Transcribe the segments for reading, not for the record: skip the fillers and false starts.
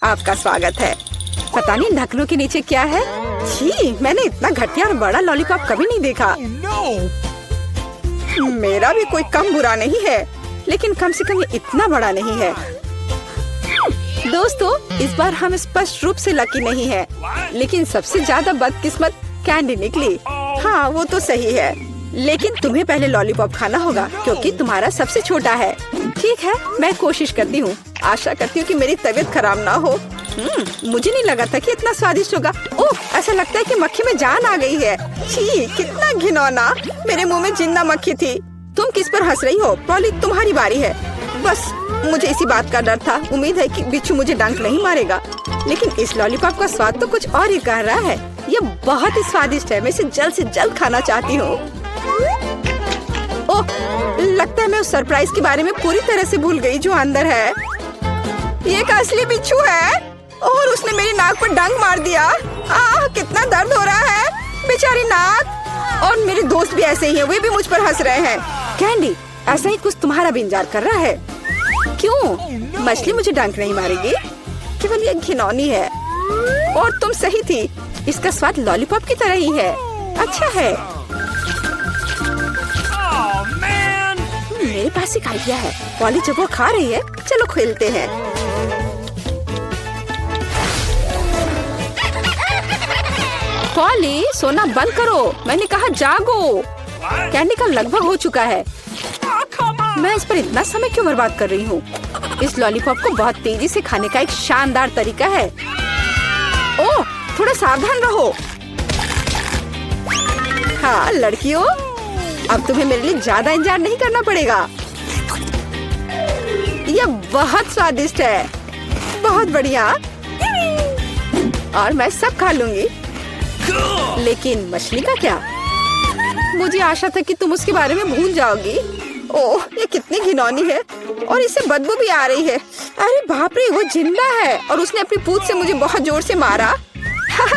आपका स्वागत है। पता नहीं ढक्कनों के नीचे क्या है। छी, मैंने इतना घटिया और बड़ा लॉलीपॉप कभी नहीं देखा। मेरा भी कोई कम बुरा नहीं है, लेकिन कम से कम ये इतना बड़ा नहीं है। दोस्तों, इस बार हम स्पष्ट रूप से लकी नहीं है, लेकिन सबसे ज्यादा बदकिस्मत कैंडी निकली। हाँ, वो तो सही है, लेकिन तुम्हें पहले लॉलीपॉप खाना होगा क्योंकि तुम्हारा सबसे छोटा है। ठीक है, मैं कोशिश करती हूँ। आशा करती हूँ कि मेरी तबीयत खराब ना हो। मुझे नहीं लगा था कि इतना स्वादिष्ट होगा। ओह, ऐसा लगता है कि मक्खी में जान आ गई है। छी, कितना घिनौना। मेरे मुंह में जिंदा मक्खी थी। तुम किस पर हंस रही हो? पॉली, तुम्हारी बारी है। बस मुझे इसी बात का डर था। उम्मीद है कि बिच्छू मुझे डंक नहीं मारेगा। लेकिन इस लॉलीपॉप का स्वाद तो कुछ और ही कह रहा है। ये बहुत ही स्वादिष्ट है। मैं इसे जल्द से जल्द खाना चाहती हूँ। ओह, लगता है मैं उस सरप्राइज के बारे में पूरी तरह से भूल गई जो अंदर है। ये एक असली बिच्छू है और उसने मेरी नाक पर डंक मार दिया। कितना दर्द हो रहा है, बेचारी नाक। और मेरे दोस्त भी ऐसे ही हैं, वे भी मुझ पर हंस रहे हैं। कैंडी, ऐसा ही कुछ तुम्हारा भी इंतजार कर रहा है। क्यों? मछली मुझे डंक नहीं मारेगी, केवल ये घिनौनी है। और तुम सही थी, इसका स्वाद लॉलीपॉप की तरह ही है। अच्छा है। मेरे पास एक आइडिया है। पॉली जब वो खा रही है, चलो खेलते हैं। पॉली, सोना बंद करो। मैंने कहा जागो। कैंडी का लगभग हो चुका है। मैं इस पर इतना समय क्यों बर्बाद कर रही हूँ? इस लॉलीपॉप को बहुत तेजी से खाने का एक शानदार तरीका है। ओह, थोड़ा सावधान रहो। हाँ लड़कियों, अब तुम्हें मेरे लिए ज्यादा इंतजार नहीं करना पड़ेगा। यह बहुत स्वादिष्ट है, बहुत बढ़िया। और मैं सब खा लूंगी। लेकिन मछली का क्या? मुझे आशा था कि तुम उसके बारे में भूल जाओगी। ओह, ये कितनी घिनौनी है और इससे बदबू भी आ रही है। अरे बाप रे, वो जिंदा है और उसने अपनी पूंछ से मुझे बहुत जोर से मारा।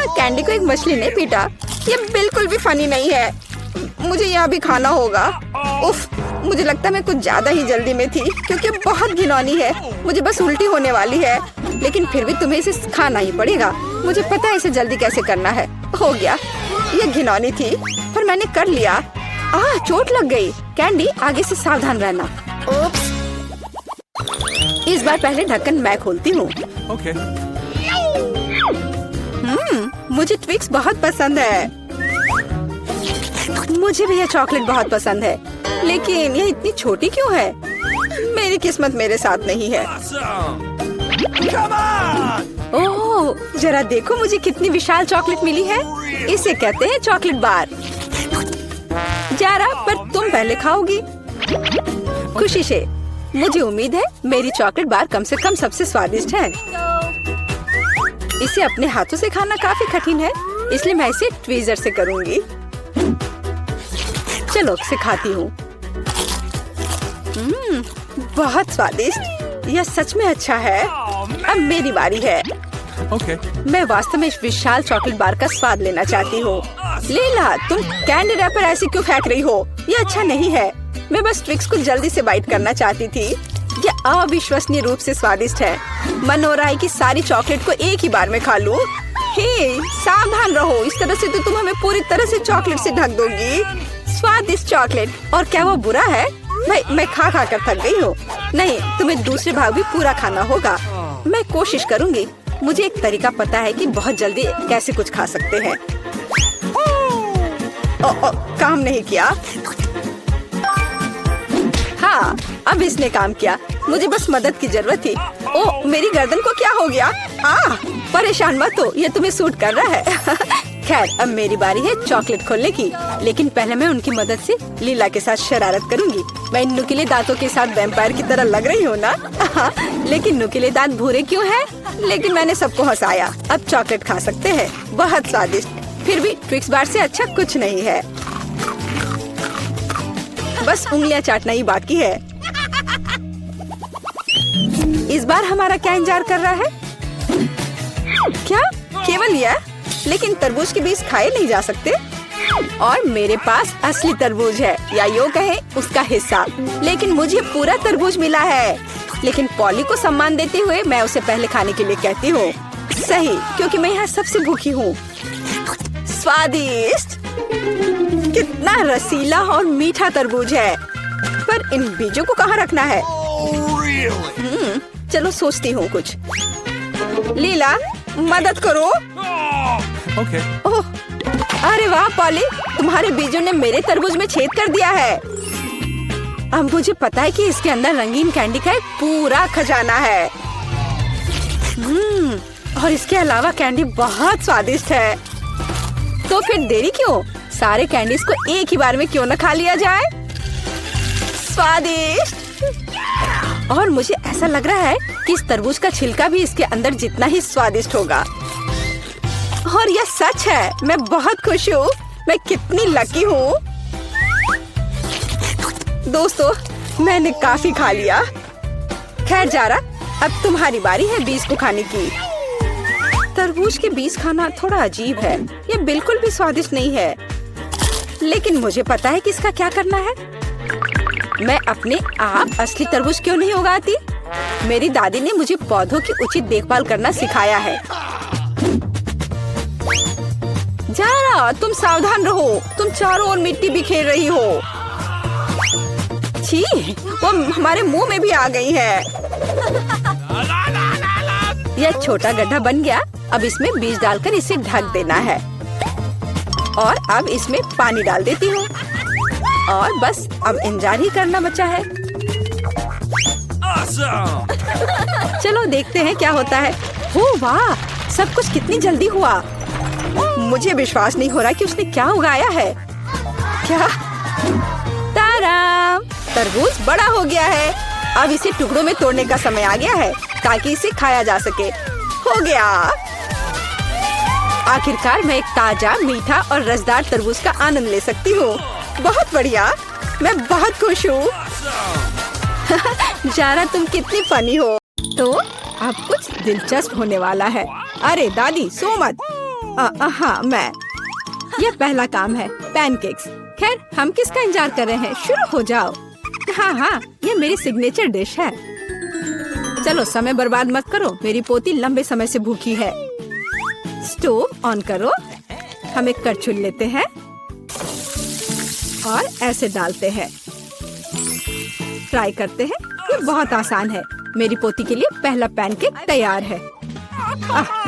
कैंडी को एक मछली ने पीटा। ये बिल्कुल भी फनी नहीं है। मुझे यह भी खाना होगा। उफ, मुझे लगता है मैं कुछ ज्यादा ही जल्दी में थी क्योंकि बहुत घिनौनी है। मुझे बस उल्टी होने वाली है, लेकिन फिर भी तुम्हें इसे खाना ही पड़ेगा। मुझे पता है इसे जल्दी कैसे करना है। हो गया। यह घिनौनी थी पर मैंने कर लिया। चोट लग गई। कैंडी, आगे से सावधान रहना। उप्स। इस बार पहले ढक्कन मैं खोलती हूँ। Okay. मुझे ट्विक्स बहुत पसंद है। मुझे भी यह चॉकलेट बहुत पसंद है, लेकिन यह इतनी छोटी क्यों है? मेरी किस्मत मेरे साथ नहीं है। Come on! ओह, जरा देखो मुझे कितनी विशाल चॉकलेट मिली है। इसे कहते हैं चॉकलेट बार। जरा, पर तुम पहले खाओगी। खुशी से। मुझे उम्मीद है मेरी चॉकलेट बार कम से कम सबसे स्वादिष्ट है। इसे अपने हाथों से खाना काफी कठिन है, इसलिए मैं इसे ट्वीजर से करूंगी। चलो सिखाती हूँ। बहुत स्वादिष्ट। यह सच में अच्छा है। अब मेरी बारी है। Okay. मैं वास्तव में इस विशाल चॉकलेट बार का स्वाद लेना चाहती हूँ। लीला, तुम कैंडी रैपर ऐसे क्यों फेंक रही हो? ये अच्छा नहीं है। मैं बस ट्विक्स को जल्दी से बाइट करना चाहती थी। ये अविश्वसनीय रूप से स्वादिष्ट है। मन हो रहा है कि सारी चॉकलेट को एक ही बार में खा लूं। हे, सावधान रहो, इस तरह से तो तुम हमें पूरी तरह से चॉकलेट से ढक दोगी। स्वादिष्ट चॉकलेट। और क्या वो बुरा है? मैं खा खा कर थक गई हूँ। नहीं, तुम्हें दूसरे भाग भी पूरा खाना होगा। मैं कोशिश करूंगी। मुझे एक तरीका पता है कि बहुत जल्दी कैसे कुछ खा सकते हैं। काम नहीं किया। हाँ, अब इसने काम किया। मुझे बस मदद की जरूरत थी। ओह, मेरी गर्दन को क्या हो गया? परेशान मत हो, ये तुम्हें सूट कर रहा है। खैर, अब मेरी बारी है चॉकलेट खोलने की, लेकिन पहले मैं उनकी मदद से लीला के साथ शरारत करूंगी। मैं इन नुकीले दांतों के साथ वैम्पायर की तरह लग रही हूँ ना? लेकिन नुकीले दांत भूरे क्यों हैं? लेकिन मैंने सबको हंसाया। अब चॉकलेट खा सकते हैं। बहुत स्वादिष्ट। फिर भी ट्विक्स बार से अच्छा कुछ नहीं है। बस उंगलियां चाटना ही बाकी है। इस बार हमारा क्या इंतजार कर रहा है? क्या केवल यह? लेकिन तरबूज के बीज खाए नहीं जा सकते। और मेरे पास असली तरबूज है, या यूं कहें उसका हिस्सा। लेकिन मुझे पूरा तरबूज मिला है। लेकिन पॉली को सम्मान देते हुए मैं उसे पहले खाने के लिए कहती हूँ। सही, क्योंकि मैं यहाँ सबसे भूखी हूँ। स्वादिष्ट! कितना रसीला और मीठा तरबूज है। पर इन बीजों को कहाँ रखना है? Really? चलो सोचती हूँ कुछ। लीला, मदद करो। Okay. ओह, अरे वाह पॉली, तुम्हारे बीजों ने मेरे तरबूज में छेद कर दिया है। अब मुझे पता है कि इसके अंदर रंगीन कैंडी का एक पूरा खजाना है। और इसके अलावा कैंडी बहुत स्वादिष्ट है। तो फिर देरी क्यों? सारे कैंडीज को एक ही बार में क्यों न खा लिया जाए? स्वादिष्ट! और मुझे ऐसा लग रहा है कि इस तरबूज का छिलका भी इसके अंदर जितना ही स्वादिष्ट होगा। और यह सच है। मैं बहुत खुश हूँ। मैं कितनी लकी हूँ। दोस्तों, मैंने काफी खा लिया। खैर जारा, अब तुम्हारी बारी है बीज को खाने की। तरबूज के बीज खाना थोड़ा अजीब है। ये बिल्कुल भी स्वादिष्ट नहीं है। लेकिन मुझे पता है कि इसका क्या करना है। मैं अपने आप असली तरबूज क्यों नहीं उगाती? मेरी दादी ने मुझे पौधों की उचित देखभाल करना सिखाया है। जारा, तुम सावधान रहो। तुम चारों ओर मिट्टी बिखेर रही हो। छी, वो हमारे मुंह में भी आ गई है। यह छोटा गड्ढा बन गया। अब इसमें बीज डालकर इसे ढक देना है। और अब इसमें पानी डाल देती हूँ। और बस अब इंतजार ही करना बचा है। Awesome! चलो देखते हैं क्या होता है। हो वाह, सब कुछ कितनी जल्दी हुआ। मुझे विश्वास नहीं हो रहा कि उसने क्या उगाया है। क्या? ताराम! तरबूज बड़ा हो गया है। अब इसे टुकड़ों में तोड़ने का समय आ गया है ताकि इसे खाया जा सके। हो गया। आखिरकार मैं एक ताजा, मीठा और रसदार तरबूज का आनंद ले सकती हूँ। बहुत बढ़िया। मैं बहुत खुश हूँ। जारा, तुम कितनी फनी हो। तो अब कुछ दिलचस्प होने वाला है। अरे दादी, सो मत। हाँ, मैं। यह पहला काम है, पैनकेक्स। खैर, हम किसका इंतजार कर रहे हैं? शुरू हो जाओ। हाँ, ये मेरी सिग्नेचर डिश है। चलो समय बर्बाद मत करो। मेरी पोती लंबे समय से भूखी है। स्टोव ऑन करो। हम एक करछुल लेते हैं और ऐसे डालते हैं। ट्राई करते हैं। ये बहुत आसान है। मेरी पोती के लिए पहला पैनकेक तैयार है।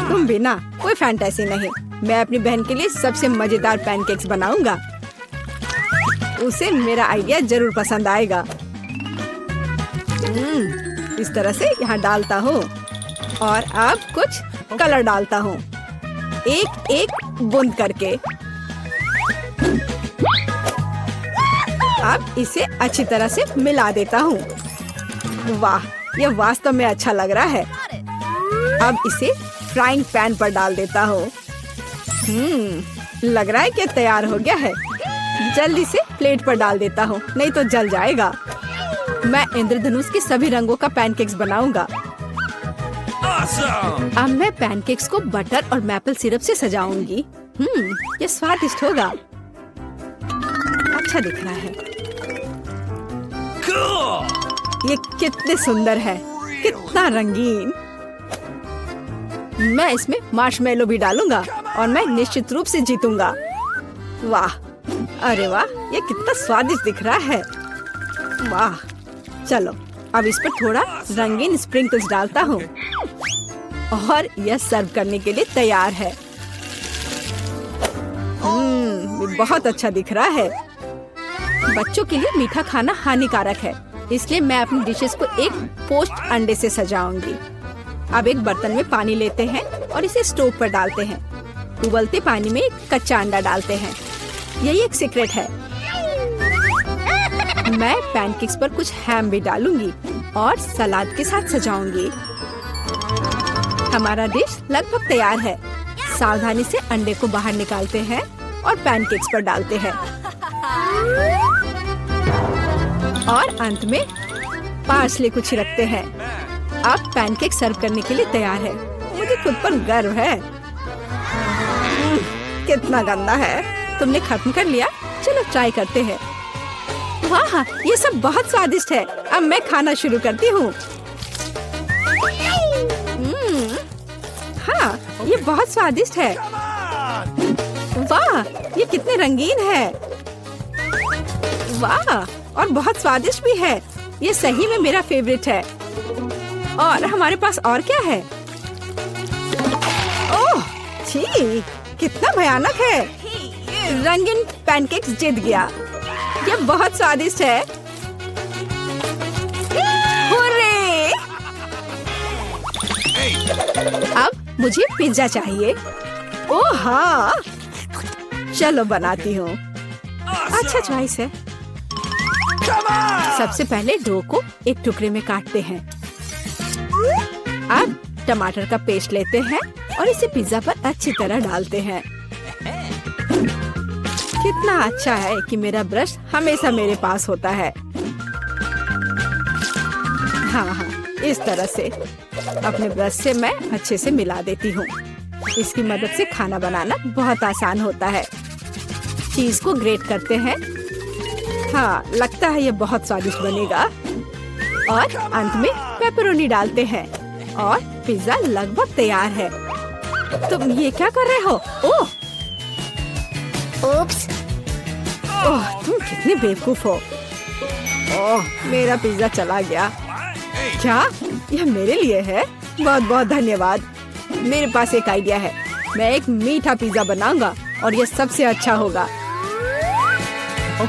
तुम भी ना, कोई फैंटेसी नहीं। मैं अपनी बहन के लिए सबसे मजेदार पैनकेक्स बनाऊंगा। उसे मेरा आइडिया जरूर पसंद आएगा। इस तरह से यहाँ डालता हूँ और अब कुछ कलर डालता हूँ, एक एक बूंद करके। अब इसे अच्छी तरह से मिला देता हूँ। वाह, यह वास्तव में अच्छा लग रहा है। अब इसे फ्राइंग पैन पर डाल देता हूँ। लग रहा है कि तैयार हो गया है। जल्दी से प्लेट पर डाल देता हूँ, नहीं तो जल जाएगा। मैं इंद्रधनुष के सभी रंगों का पैनकेक्स बनाऊंगा। Awesome! अब मैं पैनकेक्स को बटर और मैपल सिरप से सजाऊंगी। ये स्वादिष्ट होगा। अच्छा दिख रहा है। Cool! ये कितने सुंदर है, कितना रंगीन। मैं इसमें मार्शमेलो भी डालूंगा और मैं निश्चित रूप से जीतूंगा। वाह, अरे वाह, ये कितना स्वादिष्ट दिख रहा है। वाह, चलो अब इस पर थोड़ा रंगीन स्प्रिंकल्स डालता हूँ और यह सर्व करने के लिए तैयार है। बहुत अच्छा दिख रहा है। बच्चों के लिए मीठा खाना हानिकारक है, इसलिए मैं अपनी डिशेस को एक पोस्ट अंडे से सजाऊंगी। अब एक बर्तन में पानी लेते हैं और इसे स्टोव पर डालते हैं। उबलते पानी में एक कच्चा अंडा डालते हैं। यही एक सीक्रेट है। मैं पैनकेक्स पर कुछ हैम भी डालूंगी और सलाद के साथ सजाऊंगी। हमारा डिश लगभग तैयार है। सावधानी से अंडे को बाहर निकालते हैं और पैनकेक्स पर डालते हैं। और अंत में पार्सले को छिड़कते हैं। अब पैनकेक सर्व करने के लिए तैयार है। मुझे खुद पर गर्व है। कितना गंदा है। तुमने खत्म कर लिया? चलो ट्राई करते हैं। वाह, ये सब बहुत स्वादिष्ट है। अब मैं खाना शुरू करती हूँ। हाँ, ये बहुत स्वादिष्ट है। वाह, ये कितने रंगीन है। वाह, और बहुत स्वादिष्ट भी है। ये सही में मेरा फेवरेट है। और हमारे पास और क्या है? ओह, छी, कितना भयानक है। रंगीन पैनकेक्स जीत गया। ये बहुत स्वादिष्ट है। हुर्रे! अब मुझे पिज्जा चाहिए। ओह हाँ, चलो बनाती हूँ। अच्छा चॉइस है। सबसे पहले डो को एक टुकड़े में काटते हैं। अब टमाटर का पेस्ट लेते हैं और इसे पिज्जा पर अच्छी तरह डालते हैं। कितना अच्छा है कि मेरा ब्रश हमेशा मेरे पास होता है। हाँ, इस तरह से अपने ब्रश से मैं अच्छे से मिला देती हूँ। इसकी मदद से खाना बनाना बहुत आसान होता है। चीज को ग्रेट करते हैं। हाँ, लगता है ये बहुत स्वादिष्ट बनेगा। और अंत में पेपरोनी डालते हैं और पिज्जा लगभग तैयार है। तुम ये क्या कर रहे हो? ओह, ओप्स! ओह, तुम कितने बेवकूफ हो। ओह, मेरा पिज्जा चला गया। क्या यह मेरे लिए है? बहुत बहुत धन्यवाद। मेरे पास एक आइडिया है। मैं एक मीठा पिज्जा बनाऊंगा और यह सबसे अच्छा होगा।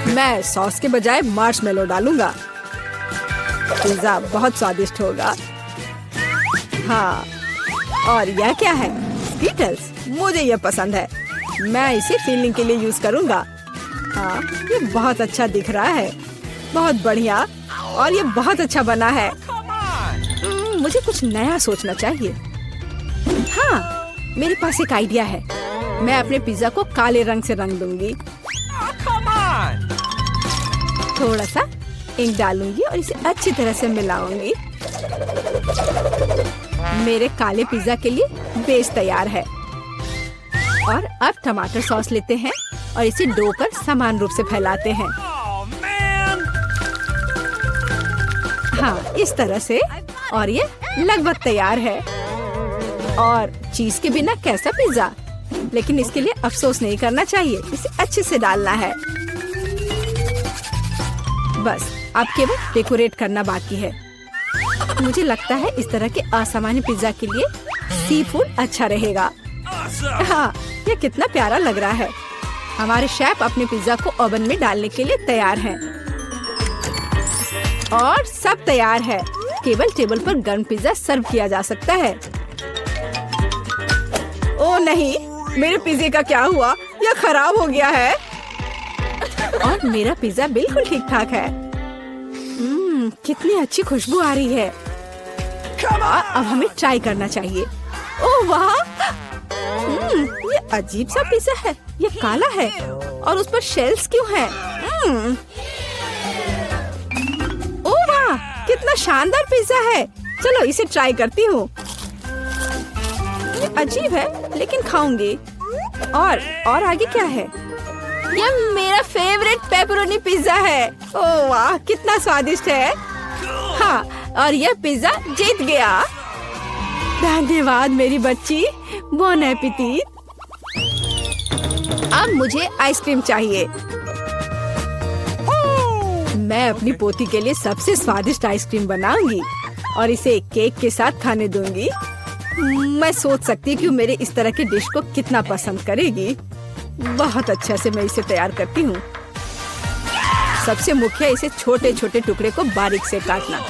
मैं सॉस के बजाय मार्शमेलो डालूंगा। पिज्जा बहुत स्वादिष्ट होगा। हाँ, और यह क्या है? स्कीटल्स। मुझे यह पसंद है। मैं इसे फीलिंग के लिए यूज करूंगा। हाँ, ये बहुत अच्छा दिख रहा है। बहुत बढ़िया। और ये बहुत अच्छा बना है। मुझे कुछ नया सोचना चाहिए। हाँ, मेरे पास एक आइडिया है। मैं अपने पिज्जा को काले रंग से रंग दूंगी। थोड़ा सा इंक डालूंगी और इसे अच्छी तरह से मिलाऊंगी। मेरे काले पिज्जा के लिए बेस तैयार है। और अब टमाटर सॉस लेते हैं और इसे डो पर समान रूप से फैलाते हैं। हाँ, इस तरह से। और ये लगभग तैयार है। और चीज के बिना कैसा पिज्जा? लेकिन इसके लिए अफसोस नहीं करना चाहिए। इसे अच्छे से डालना है। बस अब केवल डेकोरेट करना बाकी है। मुझे लगता है इस तरह के असामान्य पिज्जा के लिए सी फूड अच्छा रहेगा। हाँ, ये कितना प्यारा लग रहा है। हमारे शेफ अपने पिज्जा को ओवन में डालने के लिए तैयार हैं। और सब तैयार है। केवल टेबल पर गर्म पिज्जा सर्व किया जा सकता है। ओह नहीं, मेरे पिज्जे का क्या हुआ? यह खराब हो गया है। और मेरा पिज्जा बिल्कुल ठीक ठाक है। कितनी अच्छी खुशबू आ रही है। अब हमें ट्राई करना चाहिए। ओह वाह, ये अजीब सा पिज्जा है। ये काला है और उस पर शेल्स क्यों हैं? ओह वाह, कितना शानदार पिज्जा है। चलो इसे ट्राई करती हूँ। ये अजीब है लेकिन खाऊंगी। और आगे क्या है? यह मेरा फेवरेट पेपरोनी पिज्जा है। ओह वाह, कितना स्वादिष्ट है। हाँ, और यह पिज्जा जीत गया। धन्यवाद मेरी बच्ची। Bone appétit. अब मुझे आइसक्रीम चाहिए। मैं अपनी पोती के लिए सबसे स्वादिष्ट आइसक्रीम बनाऊंगी और इसे केक के साथ खाने दूंगी। मैं सोच सकती हूँ कि मेरे इस तरह के डिश को कितना पसंद करेगी। बहुत अच्छा से मैं इसे तैयार करती हूँ। सबसे मुख्य इसे छोटे छोटे टुकड़े को बारीक से काटना।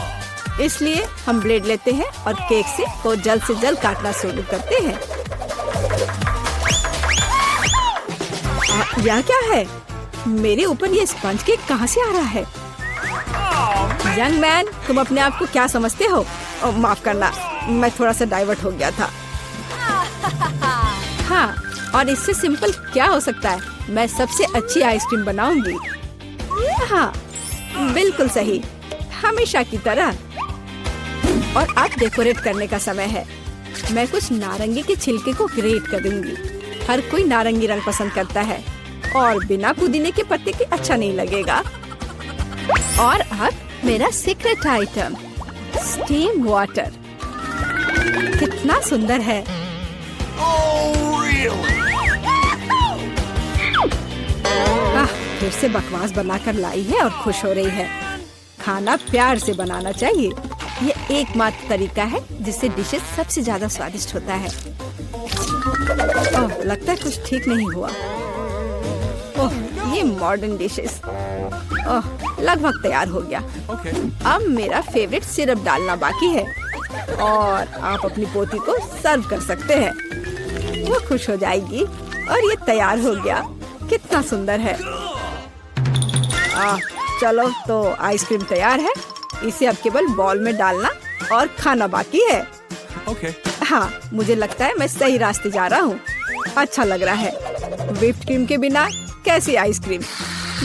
इसलिए हम ब्लेड लेते हैं और केक से को जल्द से जल्द काटना शुरू करते हैं। यह क्या है? मेरे ऊपर ये स्पंज केक कहाँ से आ रहा है? यंग मैन, तुम अपने आप को क्या समझते हो? माफ करना, मैं थोड़ा सा डाइवर्ट हो गया था। हाँ, और इससे सिंपल क्या हो सकता है? मैं सबसे अच्छी आइसक्रीम बनाऊंगी। हाँ, बिल्कुल सही, हमेशा की तरह। और अब डेकोरेट करने का समय है। मैं कुछ नारंगी के छिलके को ग्रेट कर दूंगी। हर कोई नारंगी रंग पसंद करता है और बिना पुदीने के पत्ते के अच्छा नहीं लगेगा। और अब मेरा सीक्रेट आइटम, स्टीम वाटर। कितना सुंदर है। Really? फिर से बकवास बनाकर लाई है और खुश हो रही है। खाना प्यार से बनाना चाहिए। ये एकमात्र तरीका है जिससे डिशेस सबसे ज्यादा स्वादिष्ट होता है। ओह, लगता है कुछ ठीक नहीं हुआ। ओह, ये मॉडर्न डिशेस। ओह, लगभग तैयार हो गया। Okay. अब मेरा फेवरेट सिरप डालना बाकी है और आप अपनी पोती को सर्व कर सकते हैं। वो खुश हो जाएगी और ये तैयार हो गया। कितना सुंदर है। चलो तो आइसक्रीम तैयार है। इसे अब केवल बॉल में डालना और खाना बाकी है। Okay. हाँ, मुझे लगता है मैं सही रास्ते जा रहा हूँ। अच्छा लग रहा है। व्हिप्ड क्रीम के बिना कैसी आइसक्रीम।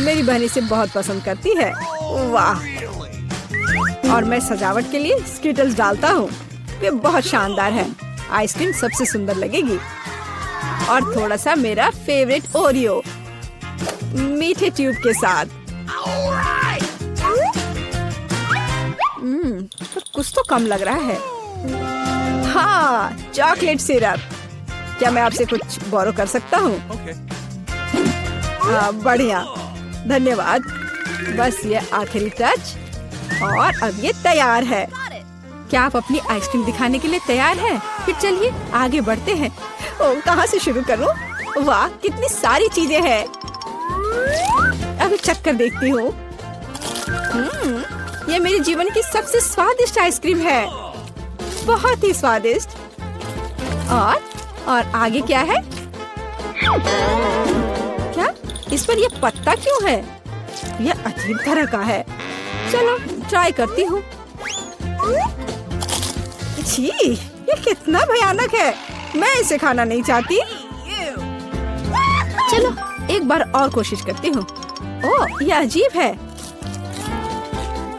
मेरी बहन इसे बहुत पसंद करती है। वाह। और मैं सजावट के लिए स्किटल्स डालता हूँ। ये बहुत शानदार है। आइसक्रीम सबसे सुंदर लगेगी। और थोड़ा सा मेरा फेवरेट ओरियो मीठे ट्यूब के साथ। पर कुछ तो कम लग रहा है। हाँ, चॉकलेट सिरप। क्या मैं आपसे कुछ बोरो कर सकता हूँ? Okay. हाँ, बढ़िया, धन्यवाद। बस ये आखिरी टच और अब ये तैयार है। क्या आप अपनी आइसक्रीम दिखाने के लिए तैयार हैं? फिर चलिए आगे बढ़ते हैं। ओह, कहाँ से शुरू करूँ? वाह, कितनी सारी चीजें हैं। अभी चक्कर देखती हूँ। ये मेरे जीवन की सबसे स्वादिष्ट आइसक्रीम है। बहुत ही स्वादिष्ट। और आगे क्या है? क्या इस पर ये पत्ता क्यों है? ये अजीब तरह का है। चलो ट्राई करती हूँ। छी, ये कितना भयानक है। मैं इसे खाना नहीं चाहती। चलो एक बार और कोशिश करती हूँ। ओह, ये अजीब है।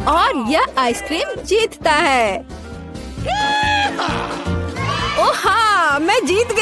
और यह आइसक्रीम जीतता है। ओह हाँ, मैं जीत